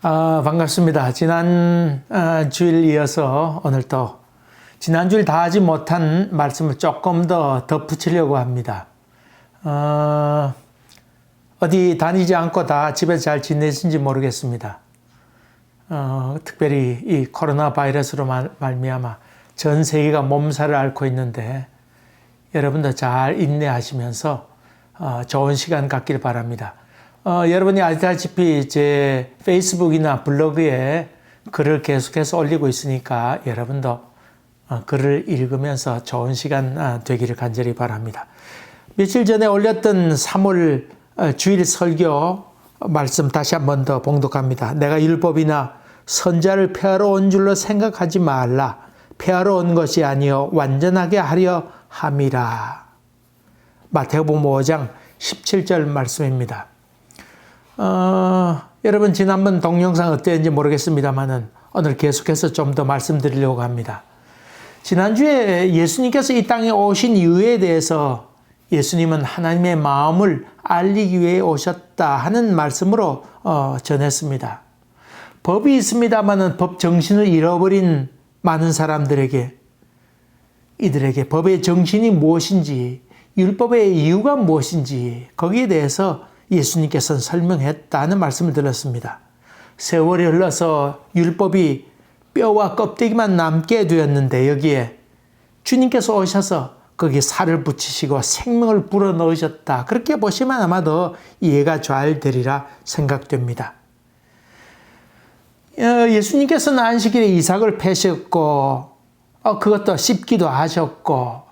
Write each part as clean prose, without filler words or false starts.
반갑습니다. 지난 주일 이어서 오늘 또 지난주일 다 하지 못한 말씀을 조금 더 덧붙이려고 합니다. 어디 다니지 않고 다 집에서 잘 지내신지 모르겠습니다. 특별히 이 코로나 바이러스로 말미암아 전 세계가 몸살을 앓고 있는데 여러분도 잘 인내하시면서 좋은 시간 갖길 바랍니다. 여러분이 알다시피 제 페이스북이나 블로그에 글을 계속해서 올리고 있으니까 여러분도 글을 읽으면서 좋은 시간 되기를 간절히 바랍니다. 며칠 전에 올렸던 3월 주일 설교 말씀 다시 한 번 더 봉독합니다. 내가 율법이나 선자를 폐하러 온 줄로 생각하지 말라. 폐하러 온 것이 아니요 완전하게 하려 함이라. 마태복음 5장 17절 말씀입니다. 여러분 지난번 동영상 어땠는지 모르겠습니다만은 오늘 계속해서 좀 더 말씀드리려고 합니다. 지난주에 예수님께서 이 땅에 오신 이유에 대해서 예수님은 하나님의 마음을 알리기 위해 오셨다 하는 말씀으로 전했습니다. 법이 있습니다만은 법 정신을 잃어버린 많은 사람들에게 이들에게 법의 정신이 무엇인지 율법의 이유가 무엇인지 거기에 대해서 예수님께서는 설명했다는 말씀을 들었습니다. 세월이 흘러서 율법이 뼈와 껍데기만 남게 되었는데 여기에 주님께서 오셔서 거기에 살을 붙이시고 생명을 불어넣으셨다. 그렇게 보시면 아마 더 이해가 잘 되리라 생각됩니다. 예수님께서는 안식일에 이삭을 패셨고 그것도 씹기도 하셨고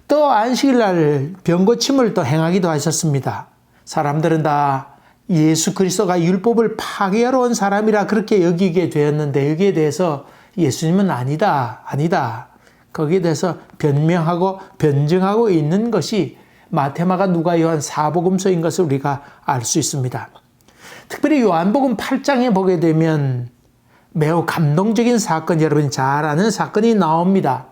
또 안식일날 병고침을 또 행하기도 하셨습니다. 사람들은 다 예수 그리스도가 율법을 파괴하러 온 사람이라 그렇게 여기게 되었는데 여기에 대해서 예수님은 아니다. 거기에 대해서 변명하고 변증하고 있는 것이 마태마가 누가 요한 사복음서인 것을 우리가 알 수 있습니다. 특별히 요한복음 8장에 보게 되면 매우 감동적인 사건, 여러분이 잘 아는 사건이 나옵니다.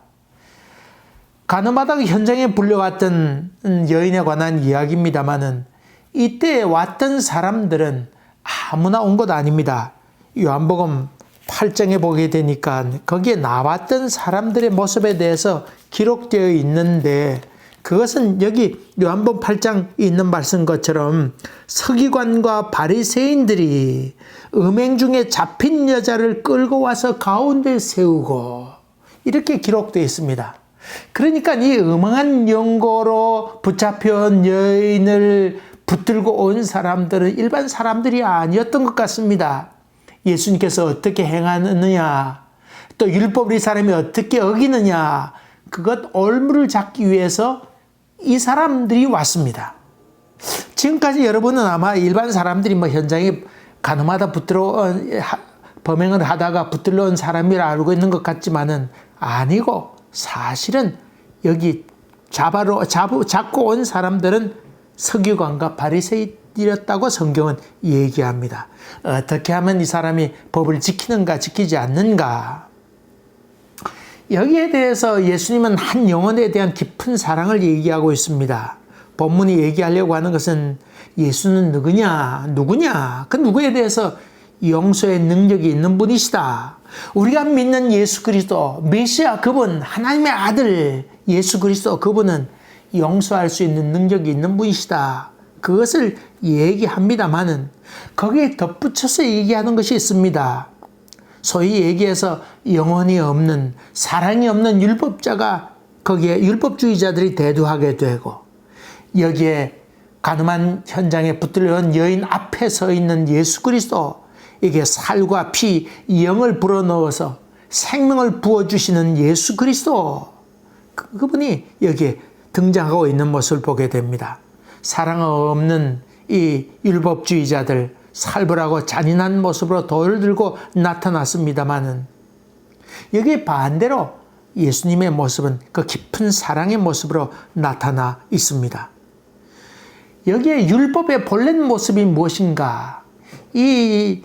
가늠하다가 현장에 불려왔던 여인에 관한 이야기입니다만은 이때 왔던 사람들은 아무나 온 것 아닙니다. 요한복음 8장에 보게 되니까 거기에 나왔던 사람들의 모습에 대해서 기록되어 있는데 그것은 여기 요한복음 8장에 있는 말씀 것처럼 서기관과 바리새인들이 음행 중에 잡힌 여자를 끌고 와서 가운데 세우고 이렇게 기록되어 있습니다. 그러니까 이 음행한 연고로 붙잡혀온 여인을 붙들고 온 사람들은 일반 사람들이 아니었던 것 같습니다. 예수님께서 어떻게 행하느냐, 또 율법을 이 사람이 어떻게 어기느냐, 그것 올무를 잡기 위해서 이 사람들이 왔습니다. 지금까지 여러분은 아마 일반 사람들이 현장에 가늠하다 범행을 하다가 붙들러 온 사람이라 알고 있는 것 같지만은 아니고 사실은 여기 잡고 온 사람들은 서기관과 바리새인이었다고 성경은 얘기합니다. 어떻게 하면 이 사람이 법을 지키는가 지키지 않는가. 여기에 대해서 예수님은 한 영혼에 대한 깊은 사랑을 얘기하고 있습니다. 본문이 얘기하려고 하는 것은 예수는 누구냐? 그 누구에 대해서 용서의 능력이 있는 분이시다. 우리가 믿는 예수 그리스도, 메시아 그분, 하나님의 아들 예수 그리스도 그분은 용서할 수 있는 능력이 있는 분이시다. 그것을 얘기합니다만은 거기에 덧붙여서 얘기하는 것이 있습니다. 소위 얘기해서 영혼이 없는, 사랑이 없는 율법자가 거기에 율법주의자들이 대두하게 되고 여기에 가늠한 현장에 붙들려온 여인 앞에 서 있는 예수 그리스도, 이게 살과 피, 영을 불어넣어서 생명을 부어주시는 예수 그리스도, 그분이 여기에 등장하고 있는 모습을 보게 됩니다. 사랑 없는 이 율법주의자들, 살벌하고 잔인한 모습으로 돌을 들고 나타났습니다마는 여기에 반대로 예수님의 모습은 그 깊은 사랑의 모습으로 나타나 있습니다. 여기에 율법의 본래 모습이 무엇인가? 이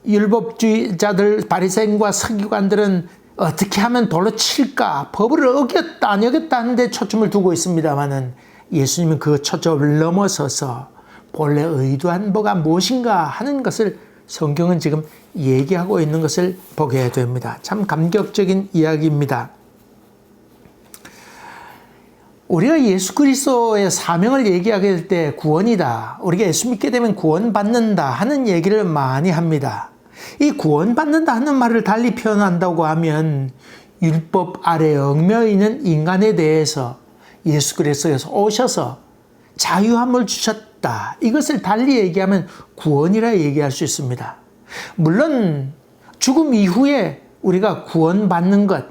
율법주의자들, 바리새인과 서기관들은 어떻게 하면 돌로 칠까? 법을 어겼다 안 어겼다 하는데 초점을 두고 있습니다마는 예수님은 그 초점을 넘어서서 본래 의도한 바가 무엇인가 하는 것을 성경은 지금 얘기하고 있는 것을 보게 됩니다. 참 감격적인 이야기입니다. 우리가 예수 그리스도의 사명을 얘기하게 될 때 구원이다, 우리가 예수 믿게 되면 구원받는다 하는 얘기를 많이 합니다. 이 구원받는다 하는 말을 달리 표현한다고 하면 율법 아래 얽매여 있는 인간에 대해서 예수 그리스도께서 오셔서 자유함을 주셨다, 이것을 달리 얘기하면 구원이라 얘기할 수 있습니다. 물론 죽음 이후에 우리가 구원받는 것,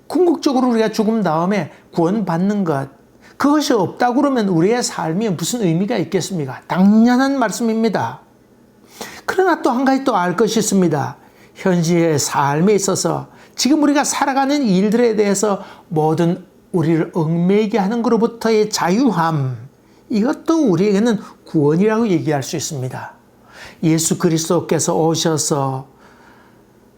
궁극적으로 우리가 죽음 다음에 구원받는 것, 그것이 없다고 그러면 우리의 삶이 무슨 의미가 있겠습니까? 당연한 말씀입니다. 그러나 또 한 가지 또 알 것이 있습니다. 현실의 삶에 있어서 지금 우리가 살아가는 일들에 대해서 모든 우리를 얽매이게 하는 것으로부터의 자유함, 이것도 우리에게는 구원이라고 얘기할 수 있습니다. 예수 그리스도께서 오셔서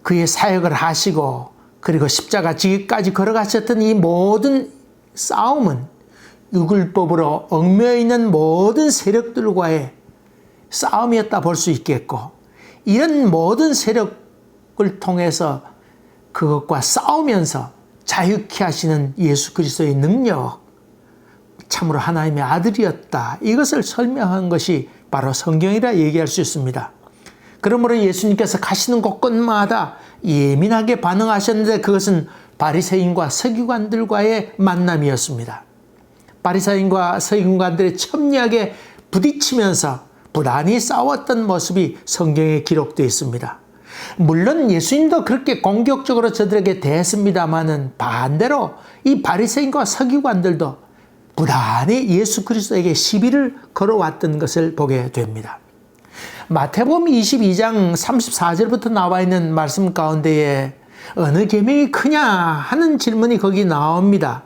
그의 사역을 하시고 그리고 십자가 지기까지 걸어가셨던 이 모든 싸움은 율법으로 얽매여 있는 모든 세력들과의 싸움이었다 볼 수 있겠고, 이런 모든 세력을 통해서 그것과 싸우면서 자유케 하시는 예수 그리스도의 능력, 참으로 하나님의 아들이었다, 이것을 설명한 것이 바로 성경이라 얘기할 수 있습니다. 그러므로 예수님께서 가시는 곳곳마다 예민하게 반응하셨는데 그것은 바리새인과 서기관들과의 만남이었습니다. 바리새인과 서기관들의 첨예하게 부딪히면서 부단히 싸웠던 모습이 성경에 기록되어 있습니다. 물론 예수님도 그렇게 공격적으로 저들에게 대했습니다마는 반대로 이 바리새인과 서기관들도 부단히 예수 그리스도에게 시비를 걸어왔던 것을 보게 됩니다. 마태복음 22장 34절부터 나와 있는 말씀 가운데에 어느 계명이 크냐 하는 질문이 거기 나옵니다.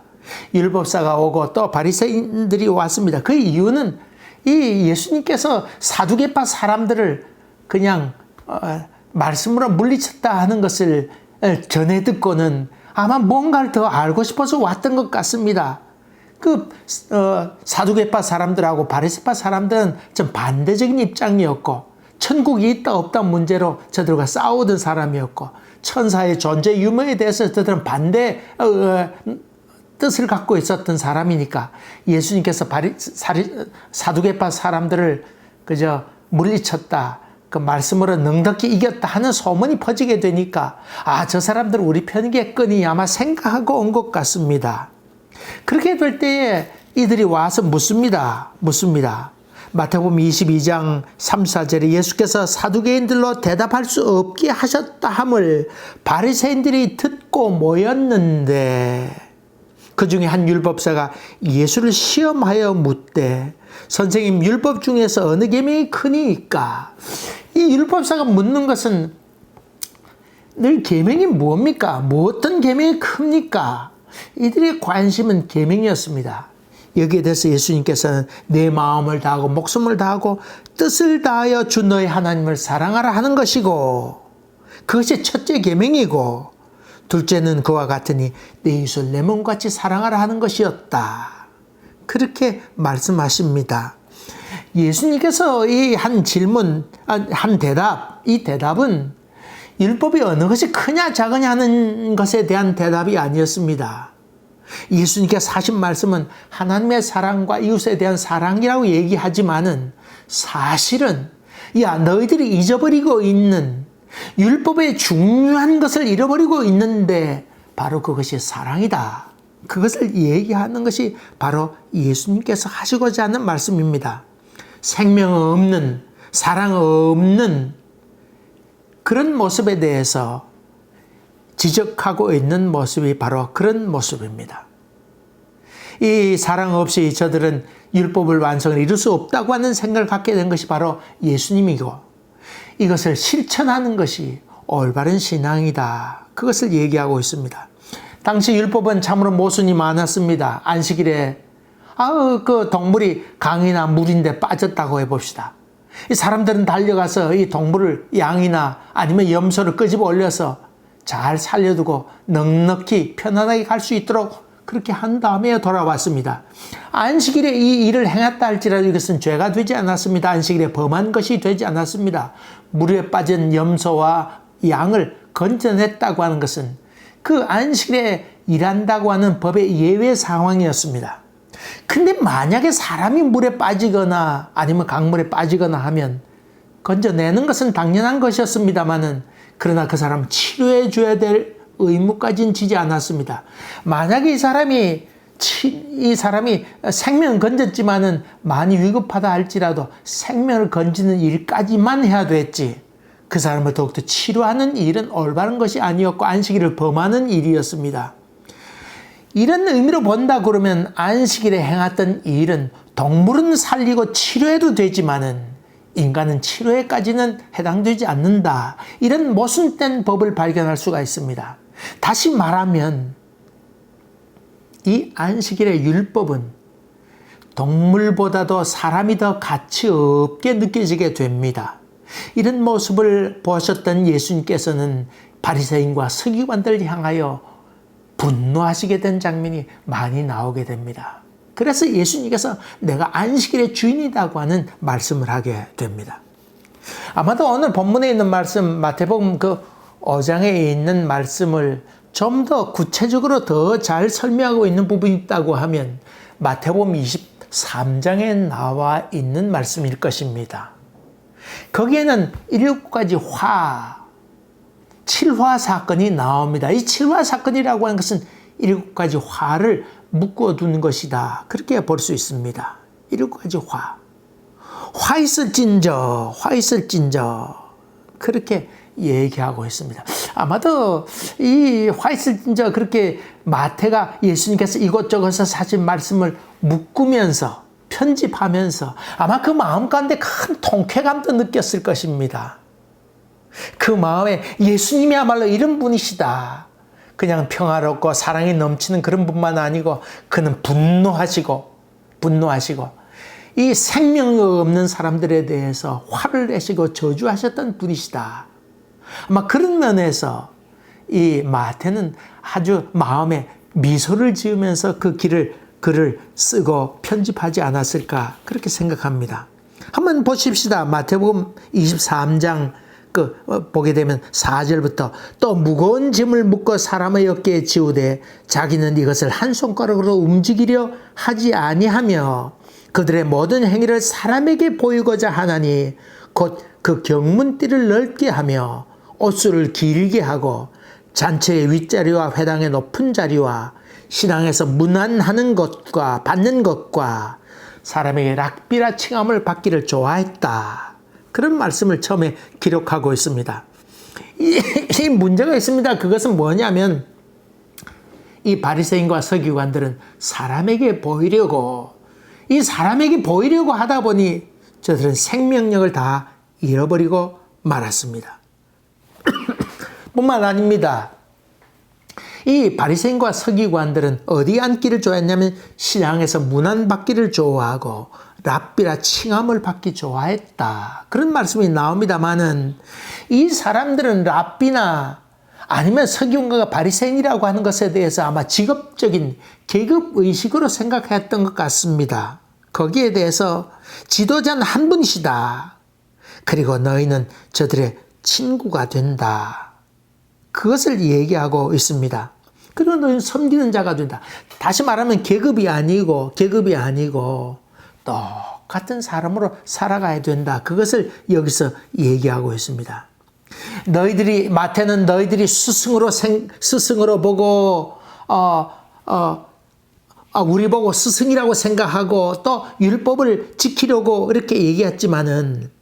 율법사가 오고 또 바리새인들이 왔습니다. 그 이유는 이 예수님께서 사두개파 사람들을 그냥 말씀으로 물리쳤다 하는 것을 전해 듣고는 아마 뭔가를 더 알고 싶어서 왔던 것 같습니다. 사두개파 사람들하고 바리새파 사람들은 좀 반대적인 입장이었고, 천국이 있다 없다 문제로 저들과 싸우던 사람이었고, 천사의 존재 유무에 대해서 저들은 반대 뜻을 갖고 있었던 사람이니까 예수님께서 사두개파 사람들을 그저 물리쳤다, 그 말씀으로 넉넉히 이겼다 하는 소문이 퍼지게 되니까 저 사람들은 우리 편이겠거니 아마 생각하고 온 것 같습니다. 그렇게 될 때에 이들이 와서 묻습니다. 마태복음 22장 3, 4절에 예수께서 사두개인들로 대답할 수 없게 하셨다 함을 바리새인들이 듣고 모였는데, 그 중에 한 율법사가 예수를 시험하여 묻되, 선생님, 율법 중에서 어느 계명이 크니까? 이 율법사가 묻는 것은 늘 계명이 뭡니까? 뭐 어떤 계명이 큽니까? 이들의 관심은 계명이었습니다. 여기에 대해서 예수님께서는 내 마음을 다하고 목숨을 다하고 뜻을 다하여 주 너의 하나님을 사랑하라 하는 것이고, 그것이 첫째 계명이고, 둘째는 그와 같으니 내 이웃을 내 몸같이 사랑하라 하는 것이었다. 그렇게 말씀하십니다. 예수님께서 이 한 질문, 한 대답, 이 대답은 율법이 어느 것이 크냐 작으냐 하는 것에 대한 대답이 아니었습니다. 예수님께서 하신 말씀은 하나님의 사랑과 이웃에 대한 사랑이라고 얘기하지만은 사실은 너희들이 잊어버리고 있는 율법의 중요한 것을 잃어버리고 있는데 바로 그것이 사랑이다. 그것을 얘기하는 것이 바로 예수님께서 하시고자 하는 말씀입니다. 생명 없는, 사랑 없는 그런 모습에 대해서 지적하고 있는 모습이 바로 그런 모습입니다. 이 사랑 없이 저들은 율법을 완성을 이룰 수 없다고 하는 생각을 갖게 된 것이 바로 예수님이고, 이것을 실천하는 것이 올바른 신앙이다. 그것을 얘기하고 있습니다. 당시 율법은 참으로 모순이 많았습니다. 안식일에 그 동물이 강이나 물인데 빠졌다고 해봅시다. 이 사람들은 달려가서 이 동물을, 양이나 아니면 염소를 끄집어 올려서 잘 살려두고 넉넉히 편안하게 갈 수 있도록 그렇게 한 다음에 돌아왔습니다. 안식일에 이 일을 행했다 할지라도 이것은 죄가 되지 않았습니다. 안식일에 범한 것이 되지 않았습니다. 물에 빠진 염소와 양을 건져냈다고 하는 것은 그 안식일에 일한다고 하는 법의 예외 상황이었습니다. 근데 만약에 사람이 물에 빠지거나 아니면 강물에 빠지거나 하면 건져내는 것은 당연한 것이었습니다만은 그러나 그 사람 치료해 줘야 될 의무까지는 지지 않았습니다. 만약에 이 사람이 생명을 건졌지만은 많이 위급하다 할지라도 생명을 건지는 일까지만 해야 됐지. 그 사람을 더욱더 치료하는 일은 올바른 것이 아니었고 안식일을 범하는 일이었습니다. 이런 의미로 본다 그러면 안식일에 행했던 일은 동물은 살리고 치료해도 되지만은 인간은 치료에까지는 해당되지 않는다. 이런 모순된 법을 발견할 수가 있습니다. 다시 말하면 이 안식일의 율법은 동물보다도 사람이 더 가치 없게 느껴지게 됩니다. 이런 모습을 보셨던 예수님께서는 바리새인과 서기관들을 향하여 분노하시게 된 장면이 많이 나오게 됩니다. 그래서 예수님께서 내가 안식일의 주인이라고 하는 말씀을 하게 됩니다. 아마도 오늘 본문에 있는 말씀, 마태복음 그 5장에 있는 말씀을 좀 더 구체적으로 더 잘 설명하고 있는 부분이 있다고 하면 마태복음 23장에 나와 있는 말씀일 것입니다. 거기에는 7가지 칠화 사건이 나옵니다. 이 칠화 사건이라고 하는 것은 7가지 화를 묶어두는 것이다. 그렇게 볼 수 있습니다. 7가지 화 있을진저 그렇게 얘기하고 있습니다. 아마도 이 화 있을진저 그렇게 마태가 예수님께서 이곳저곳에서 사실 말씀을 묶으면서 편집하면서 아마 그 마음 가운데 큰 통쾌감도 느꼈을 것입니다. 그 마음에 예수님이야말로 이런 분이시다. 그냥 평화롭고 사랑이 넘치는 그런 분만 아니고 그는 분노하시고 이 생명 없는 사람들에 대해서 화를 내시고 저주하셨던 분이시다. 아마 그런 면에서 이 마태는 아주 마음에 미소를 지으면서 그 글을 쓰고 편집하지 않았을까 그렇게 생각합니다. 한번 보십시다. 마태복음 23장 보게 되면 4절부터 또 무거운 짐을 묶어 사람의 어깨에 지우되 자기는 이것을 한 손가락으로 움직이려 하지 아니하며 그들의 모든 행위를 사람에게 보이고자 하나니 곧 그 경문띠를 넓게 하며 옷수를 길게 하고 잔치의 윗자리와 회당의 높은 자리와 신앙에서 문안하는 것과 받는 것과 사람에게 락비라 칭함을 받기를 좋아했다. 그런 말씀을 처음에 기록하고 있습니다. 이 문제가 있습니다. 그것은 뭐냐면 이 바리새인과 서기관들은 사람에게 보이려고 하다 보니 저들은 생명력을 다 잃어버리고 말았습니다. 뿐만 아닙니다. 이 바리새인과 서기관들은 어디 앉기를 좋아했냐면 신앙에서 문안받기를 좋아하고 랍비라 칭함을 받기 좋아했다. 그런 말씀이 나옵니다만은 이 사람들은 랍비나 아니면 서기관과 바리새인이라고 하는 것에 대해서 아마 직업적인 계급의식으로 생각했던 것 같습니다. 거기에 대해서 지도자는 한 분이시다. 그리고 너희는 저들의 친구가 된다. 그것을 얘기하고 있습니다. 그리고 너희는 섬기는 자가 된다. 다시 말하면 계급이 아니고 똑같은 사람으로 살아가야 된다. 그것을 여기서 얘기하고 있습니다. 마태는 너희들이 스승으로 보고 우리 보고 스승이라고 생각하고 또 율법을 지키려고 이렇게 얘기했지만은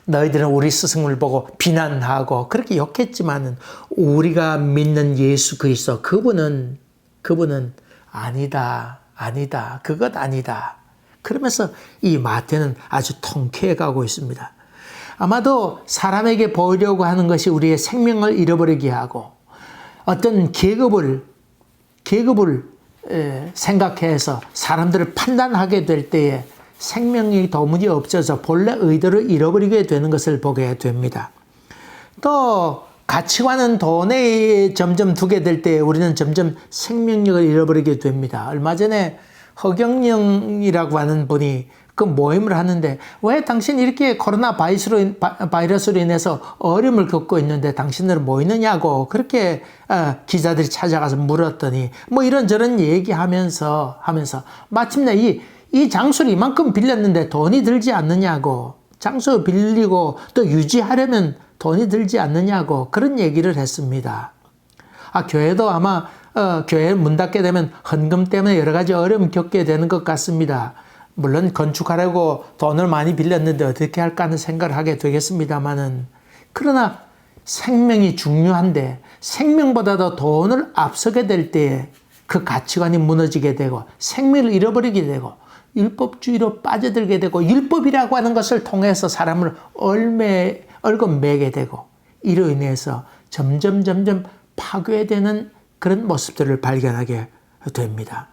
너희들은 우리 스승을 보고 비난하고 그렇게 욕했지만은 우리가 믿는 예수 그리스도 그분은 아니다. 그것 아니다. 그러면서 이 마태는 아주 통쾌해 가고 있습니다. 아마도 사람에게 보이려고 하는 것이 우리의 생명을 잃어버리게 하고 어떤 계급을 생각해서 사람들을 판단하게 될 때에 생명력이 도무지 없어서 본래 의도를 잃어버리게 되는 것을 보게 됩니다. 또 가치관은 돈에 점점 두게 될 때 우리는 점점 생명력을 잃어버리게 됩니다. 얼마 전에 허경영이라고 하는 분이 그 모임을 하는데 왜 당신 이렇게 코로나 바이러스로 인해서 어려움을 겪고 있는데 당신들은 모이느냐고 그렇게 기자들이 찾아가서 물었더니 뭐 이런저런 얘기하면서 마침내 이 장소를 이만큼 빌렸는데 돈이 들지 않느냐고, 장소 빌리고 또 유지하려면 돈이 들지 않느냐고 그런 얘기를 했습니다. 교회도 아마 교회 문 닫게 되면 헌금 때문에 여러 가지 어려움 겪게 되는 것 같습니다. 물론 건축하려고 돈을 많이 빌렸는데 어떻게 할까 하는 생각을 하게 되겠습니다만은, 그러나 생명이 중요한데 생명보다도 돈을 앞서게 될 때에 그 가치관이 무너지게 되고 생명을 잃어버리게 되고 율법주의로 빠져들게 되고 율법이라고 하는 것을 통해서 사람을 얽어매게 되고 이로 인해서 점점 파괴되는 그런 모습들을 발견하게 됩니다.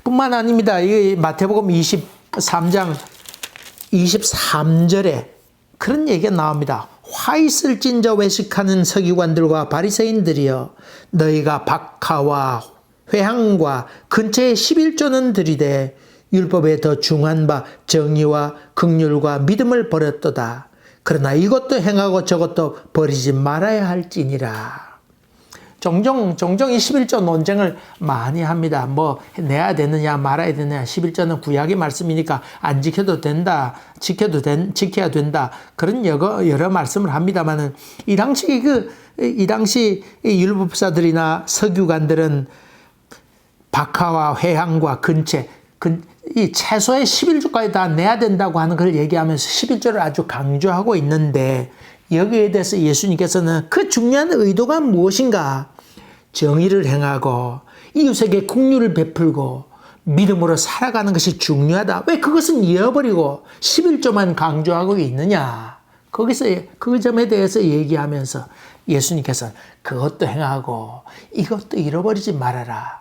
뿐만 아닙니다. 이 마태복음 23장 23절에 그런 얘기가 나옵니다. 화 있을진저 외식하는 서기관들과 바리새인들이여, 너희가 박하와 회향과 근처에 11조는 들이되 율법에 더 중한 바 정의와 긍휼과 믿음을 버렸도다. 그러나 이것도 행하고 저것도 버리지 말아야 할지니라. 종종 이 11조 논쟁을 많이 합니다. 뭐 내야 되느냐 말아야 되느냐. 11조는 구약의 말씀이니까 안 지켜도 된다, 지켜야 된다, 그런 여러 말씀을 합니다만은 이 당시 율법사들이나 서기관들은 박하와 회향과 근체, 이 최소의 11조까지 다 내야 된다고 하는 걸 얘기하면서 11조를 아주 강조하고 있는데, 여기에 대해서 예수님께서는 그 중요한 의도가 무엇인가? 정의를 행하고 이웃에게 긍휼을 베풀고 믿음으로 살아가는 것이 중요하다. 왜 그것은 잃어버리고 11조만 강조하고 있느냐? 거기서 그 점에 대해서 얘기하면서 예수님께서 그것도 행하고 이것도 잃어버리지 말아라.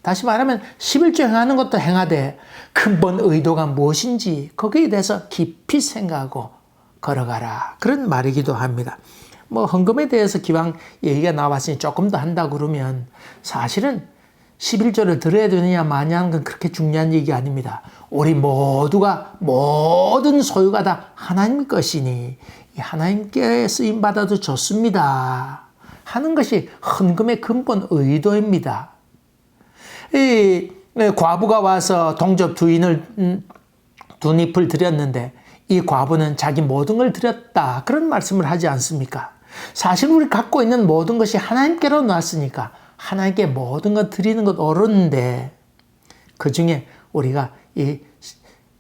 다시 말하면 11조 행하는 것도 행하되 근본 의도가 무엇인지 거기에 대해서 깊이 생각하고 걸어가라. 그런 말이기도 합니다. 뭐 헌금에 대해서 기왕 얘기가 나왔으니 조금 더 한다 그러면 사실은 11조를 드려야 되느냐 마냐는 건 그렇게 중요한 얘기 아닙니다. 우리 모두가 모든 소유가 다 하나님 것이니 하나님께 쓰임받아도 좋습니다 하는 것이 헌금의 근본 의도입니다. 이 과부가 와서 동접 두 잎을 드렸는데 이 과부는 자기 모든 걸 드렸다, 그런 말씀을 하지 않습니까? 사실 우리 갖고 있는 모든 것이 하나님께로 나왔으니까 하나님께 모든 것 드리는 것 옳은데, 그 중에 우리가 이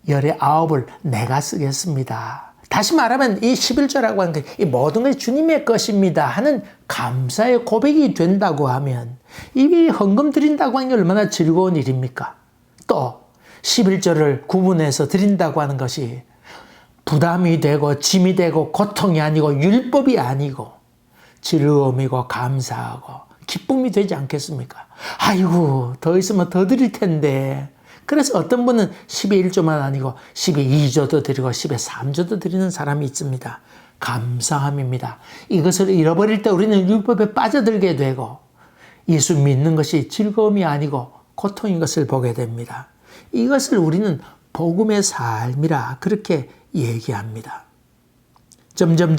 19을 내가 쓰겠습니다. 다시 말하면 이 11조라고 하는 게 이 모든 것이 주님의 것입니다 하는 감사의 고백이 된다고 하면 이 헌금 드린다고 하는 게 얼마나 즐거운 일입니까? 또 11조를 구분해서 드린다고 하는 것이 부담이 되고 짐이 되고 고통이 아니고 율법이 아니고 즐거움이고 감사하고 기쁨이 되지 않겠습니까? 아이고 더 있으면 더 드릴 텐데. 그래서 어떤 분은 10의 1조만 아니고 10의 2조도 드리고 10의 3조도 드리는 사람이 있습니다. 감사함입니다. 이것을 잃어버릴 때 우리는 율법에 빠져들게 되고 예수 믿는 것이 즐거움이 아니고 고통인 것을 보게 됩니다. 이것을 우리는 복음의 삶이라 그렇게 얘기합니다. 점점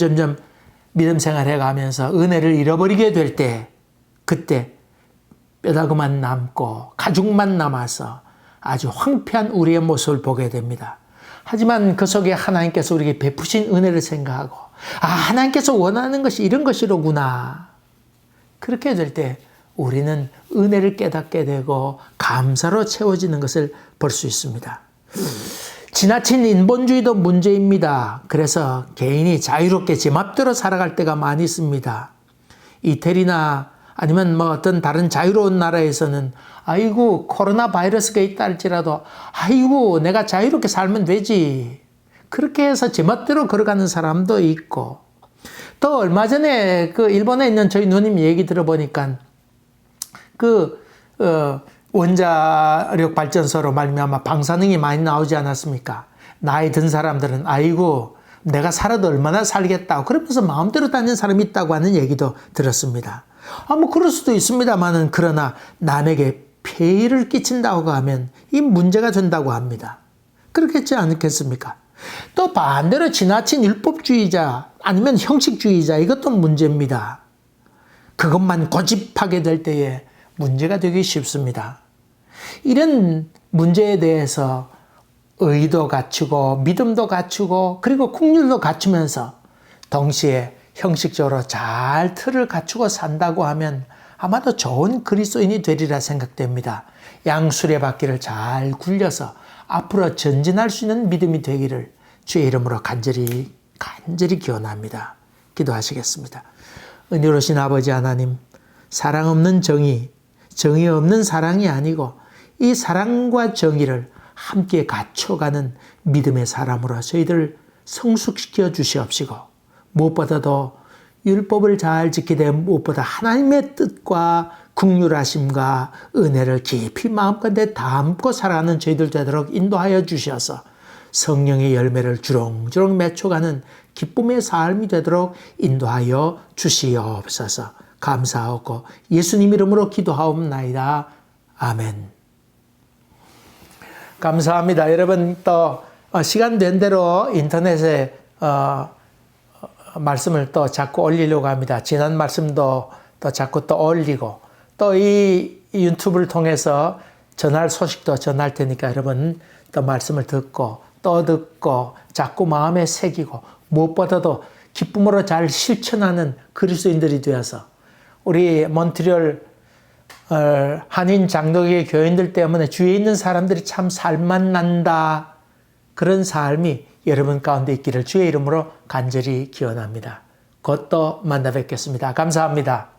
믿음 생활해 가면서 은혜를 잃어버리게 될 때, 그때 뼈다귀만 남고 가죽만 남아서 아주 황폐한 우리의 모습을 보게 됩니다. 하지만 그 속에 하나님께서 우리에게 베푸신 은혜를 생각하고 하나님께서 원하는 것이 이런 것이로구나. 그렇게 될 때 우리는 은혜를 깨닫게 되고 감사로 채워지는 것을 볼 수 있습니다. 지나친 인본주의도 문제입니다. 그래서 개인이 자유롭게 제 맘대로 살아갈 때가 많이 있습니다. 이태리나 아니면 뭐 어떤 다른 자유로운 나라에서는 아이고 코로나 바이러스가 있다 할지라도 아이고 내가 자유롭게 살면 되지, 그렇게 해서 제 멋대로 걸어가는 사람도 있고, 또 얼마 전에 그 일본에 있는 저희 누님 얘기 들어보니까 원자력 발전소로 말미암아 방사능이 많이 나오지 않았습니까? 나이 든 사람들은 아이고 내가 살아도 얼마나 살겠다고 그러면서 마음대로 다니는 사람이 있다고 하는 얘기도 들었습니다. 뭐 그럴 수도 있습니다만은 그러나 남에게 폐해를 끼친다고 하면 이 문제가 된다고 합니다. 그렇겠지 않겠습니까? 또 반대로 지나친 율법주의자 아니면 형식주의자 이것도 문제입니다. 그것만 고집하게 될 때에 문제가 되기 쉽습니다. 이런 문제에 대해서 의도 갖추고 믿음도 갖추고 그리고 국률도 갖추면서 동시에 형식적으로 잘 틀을 갖추고 산다고 하면 아마도 좋은 그리스도인이 되리라 생각됩니다. 양수레바퀴를 잘 굴려서 앞으로 전진할 수 있는 믿음이 되기를 주의 이름으로 간절히 기원합니다. 기도하시겠습니다. 은혜로우신 아버지 하나님, 사랑 없는 정의 없는 사랑이 아니고 이 사랑과 정의를 함께 갖춰가는 믿음의 사람으로 저희들 성숙시켜 주시옵시고 무엇보다도 율법을 잘 지키되 무엇보다 하나님의 뜻과 긍휼하심과 은혜를 깊이 마음가운데 담고 살아가는 저희들 되도록 인도하여 주셔서 성령의 열매를 주렁주렁 맺혀가는 기쁨의 삶이 되도록 인도하여 주시옵소서. 감사하고 예수님 이름으로 기도하옵나이다. 아멘. 감사합니다. 여러분 또 시간 된 대로 인터넷에 말씀을 또 자꾸 올리려고 합니다. 지난 말씀도 또 자꾸 또 올리고 또 이 유튜브를 통해서 전할 소식도 전할 테니까 여러분 또 말씀을 듣고 또 듣고 자꾸 마음에 새기고 무엇보다도 기쁨으로 잘 실천하는 그리스도인들이 되어서 우리 몬트리올 한인 장로교 교인들 때문에 주위에 있는 사람들이 참 살만 난다. 그런 삶이 여러분 가운데 있기를 주의 이름으로 간절히 기원합니다. 곧 또 만나 뵙겠습니다. 감사합니다.